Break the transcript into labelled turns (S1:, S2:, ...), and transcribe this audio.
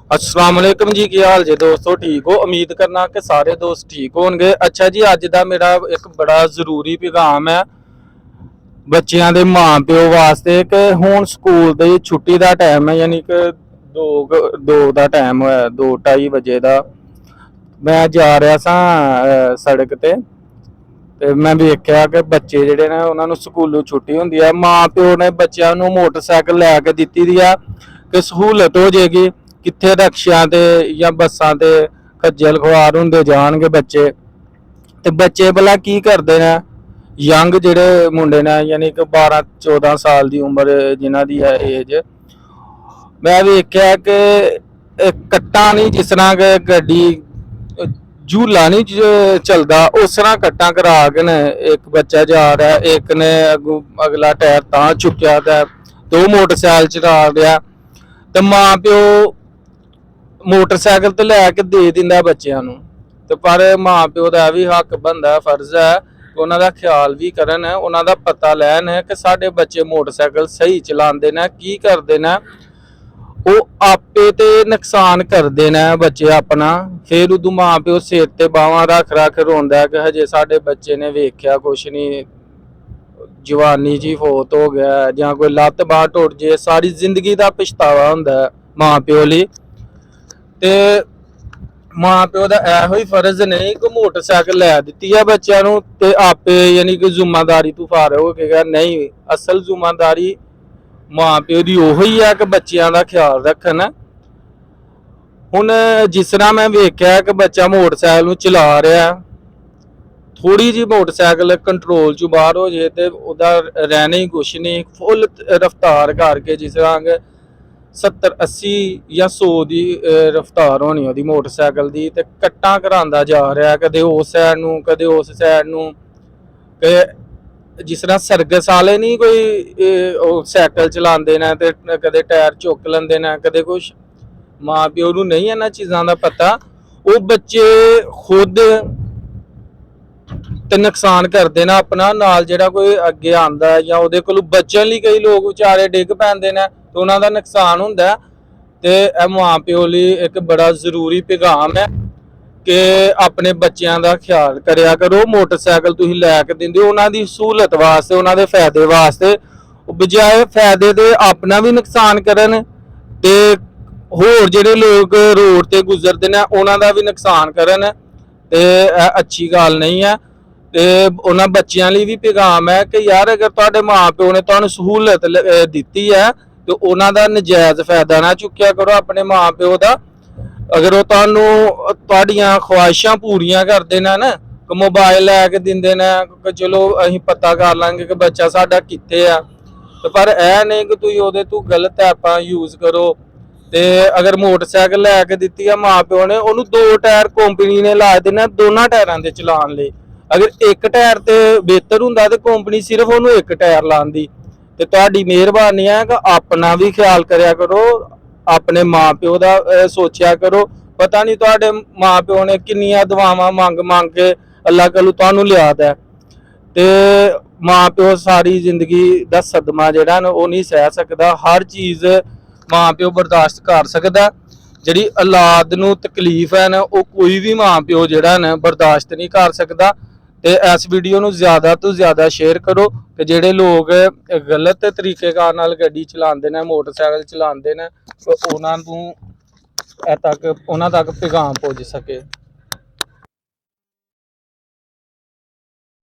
S1: अस्सलाम वालेकुम जी, की हाल जे दोस्तों? ठीक हो? उम्मीद करना कि सारे दोस्त ठीक होंगे। अच्छा जी, अज का मेरा एक बड़ा जरूरी पैगाम है बच्चों के मां प्यो वास्ते कि हुण स्कूल की छुट्टी का टाइम है, यानी कि दो का टाइम है, 2-2:30 बजे का। मैं जा रहा सा सड़क ते मैं वेख्या कि बच्चे जिहड़े ने उन्होंने स्कूलों छुट्टी होंदी है, मां प्यो ने बच्चों को मोटरसाइकिल लैके दित्ती दी है कि सहूलत हो जाएगी। कित्थे रक्शियां ते या बसां ते खज्जल खुआर होंदे जाणगे बच्चे। ते बच्चे भला की करते हैं, यंग जिहड़े मुंडे ने, यानी कि 12-14 साल की उम्र जिन्हां दी है एज, मैं वेख्या कि कट्टा नहीं, जिस तरह कि गड्डी झूला नहीं चलता उस तरह कट्टा करा के ने एक बच्चा जा रहा है, एक ने अगला टायर तां चुक्या, दो मोटरसाइकिल चला रहा। तो मां प्यो मोटरसाइकिल तो लैके दे दिंदा बच्चों को, तो पर मां प्यो का भी हक बनता, फर्ज है उन्हों का ख्याल भी करन, उन्हों का पता लैन कि साडे बच्चे मोटरसाइकिल सही चलाते हैं की करते हैं। वो आपे ते नुकसान करते हैं बच्चे अपना, फिर उदू मां प्यो सिर ते बावां रख रख रोंदा कि हजे साडे बच्चे ने वेख्या कुछ नहीं, जवानी जी फौत हो गया या कोई लत्त बांह टुट जे, सारी जिंदगी का पछतावा होंदा है मां प्यो लई। ते मां प्यो का एहो ही फर्ज नहीं कि मोटरसाइकिल लै दी है बच्चों को ते आपे यानी कि जिम्मेदारी तो फारग हो गया, नहीं, असल जिम्मेदारी मां प्यो की ओही है कि बच्चों का ख्याल रखन। हुण जिस तरह मैं वेख्या कि बच्चा मोटरसाइकिल चला रहा है, थोड़ी जी मोटरसाइकिल कंट्रोल चो बाहर हो जाए तो वह रहना ही कुछ नहीं, फुल रफ्तार करके, जिस तरह 70-80 या 100 की रफ्तार होनी वो मोटरसाइकिल की, तो कट्टा करांदा जा रहा है, कदे उस सैड नूं कदे उस सैड नूं। जिस तरह सर्कस वाले नहीं कोई सैकल चलाते हैं तो कदे टायर चुक लेंदे ने, कदे कुछ। मां प्यो नूं नहीं इन्हां चीज़ों का पता, वो बच्चे खुद ते नुकसान करते हैं अपना, नाल जिहड़ा कोई अगे आंदा है या उहदे कोलों बचण लई कई लोग बेचारे डिग पैंदे ने, तो उन्हां दा नुकसान हुंदा है। ते मां प्यो लई एक बड़ा जरूरी पैगाम है कि अपने बच्चों का ख्याल करया करो। मोटरसाइकिल तुसीं लैके दिंदे हो उन्हां दी सहूलत वास्ते, उन्हां दे फायदे वास्ते, बजाए फायदे दे अपना भी नुकसान करन ते होर जिहड़े लोग रोड ते गुजरदे ने उन्हां दा भी नुकसान करन, ते अच्छी गल नहीं है। ते उन्हां बच्चों लिए भी पैगाम है कि यार अगर तुहाडे मां प्यो ने तुहानूं सहूलत दित्ती है तो उन्हां दा नजायज़ फायदा ना चुक्या करो अपने मां प्यो का। अगर वो तुहाडियां ख्वाहिशां पूरियां करते हैं ना, मोबाइल लैके दिंदे ने कि चलो असीं पता कर लांगे कि बच्चा साडा कित्थे है, तो पर यह नहीं कि तुसीं ओहदे तो गलत ऐपां यूज़ करो। ते अगर मोटरसाइकिल लैके दित्ती है मां प्यो ने, उन्होंने 2 टायर कंपनी ने ला देने दोनों टायरों के चलान लई। अगर एक टायर तो बेहतर हुंदा तो कंपनी सिर्फ उन्होंने एक टायर लांदी। ते तुहाडी मेहरबानी है कि अपना भी ख्याल करया करो, अपने मां प्यो का सोचा करो। पता नहीं तुहाडे मां प्यो ने किन्नियां दुआवां मंग मंग के अल्लाह कोलों तुहानूं लिया दा, ते मां प्यो सारी जिंदगी का सदमा जिहड़ा ना वो नहीं सह सकता, हर चीज़ मां प्यो बर्दाश्त कर सकता। जिहड़ी औलाद नूं तकलीफ है ना वो कोई भी मां प्यो जिहड़ा ना बर्दाश्त नहीं कर सकता। ते इस वीडियो नूं ज़्यादा तो ज़्यादा शेयर करो कि जिहड़े लोग गलत तरीके नाल गड्डी चलाते हैं, मोटरसाइकिल चलाते हैं, उन्हां तक पैगाम पुज सके।